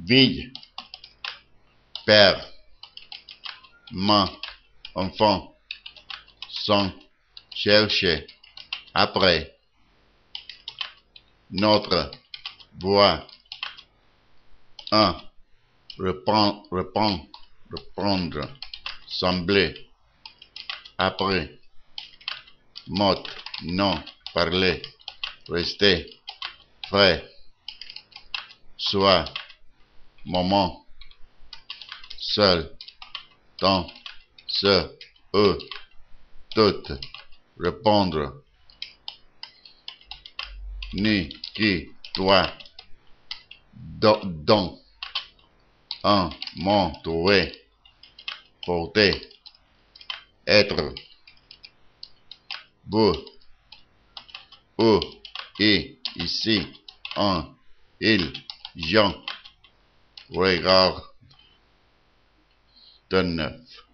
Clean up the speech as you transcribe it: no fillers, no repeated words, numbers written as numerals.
Ville, père, main, enfant, son, chercher, après, notre, bois, un, reprendre, sembler, après, mot, non, parler, rester, frais, soit, moment, seul, temps, ce, eux, tout, répondre, ni, qui, toi, don, un, mon, trouver, porter, être, vous, où, et, ici, un, il, Jean, regarde, de neuf.